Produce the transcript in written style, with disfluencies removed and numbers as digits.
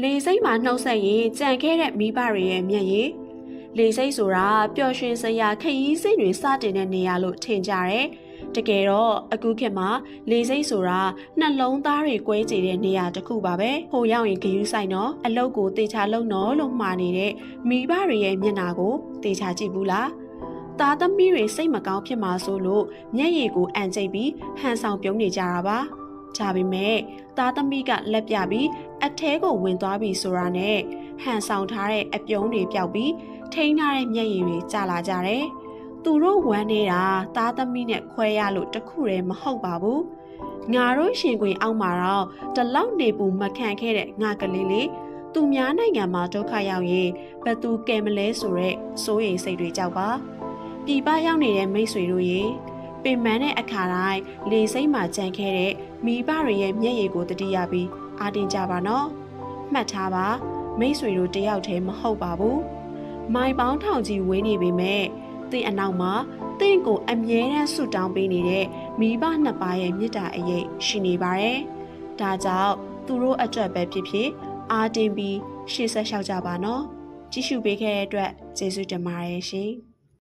လေစိတ်မှာနှုတ်ဆက်ရင်ကြံခဲ့တဲ့မိဘတွေရဲ့မျက်ရည်လေစိတ်ဆိုတာပျော်ရွှင်စရာခရီးစိတ်တွေစတင်တဲ့နေရာလို့ထင်ကြတယ်။တကယ်တော့အခုခေတ်မှာလေစိတ်ဆိုတာနှလုံးသားတွေကွဲကြတဲ့နေရာတစ်ခုပါပဲ။ဟိုရောက်ရင်ဂယုဆိုင်တော့အလုတ်ကိုတေချာလုံတော့လို့မှားနေတဲ့မိဘတွေရဲ့မျက်နှာကိုတေချာကြည့်ဘူးလား။သားသမီးတွေစိတ်မကောင်းဖြစ်မှာဆိုလို့မျက်ရည်ကိုအန်ကျိတ်ပြီးဟန်ဆောင်ပြုံးနေကြတာပါ။ဒါပေမဲ့သားသမီးကလက်ပြပြီးအထဲကိုဝင်သွားပြီဆိုတာနဲ့ဟန်ဆောင်ထားတဲ့အပြုံးတွေပျောက်ပြီးထိန်းထားတဲ့မျက်ရည်တွေကျလာကြတယ်။သူတို့ဝမ်းနေတာသားသမီးနဲ့ခွဲရလို့တခုတည်းမဟုတ်ပါဘူး။ငါတို့ရှင်ခွင်အောက်မှာတော့တလောက်နေပူမခံခဲ့တဲ့ငါကလေးလေးသူများနိုင်ငံမှာဒုက္ခရောက်ရင်ဘသူကဲမလဲဆိုတဲ့စိုးရိမ်စိတ်တွေကြောက်ပါ။ပြည်ပရောက်နေတဲ့မိတ်ဆွေတို့ရေပင်ပန်းတဲ့အခါတိုင်းလေစိတ်မှာကြံခဲ့တဲ့မိဘတွေရဲ့မျက်ရည်ကိုတတိယပြီးအားတင်ကြပါနော်။မှတ်ထားပါမိတ်ဆွေတို့တယောက်တည်းမဟုတ်ပါဘူး။မိုင်ပေါင်းထောင်ကြီးဝေးနေပေမဲ့သင်အနောက်မှာသင်ကိုအမြဲတမ်းဆုတောင်းပေးနေတဲ့မိဘနှစ်ပါးရဲ့မေတ္တာအရေးရှိနေပါတယ်။ဒါကြောင့်သူတို့အတွက်ပဲဖြစ်ဖြစ်အားတင်ပြီးရှေ့ဆက်လျှောက်ကြပါနော်။ကြည့်ရှုပေးခဲ့တဲ့အတွက်ကျေးဇူးတင်ပါတယ်ရှင်။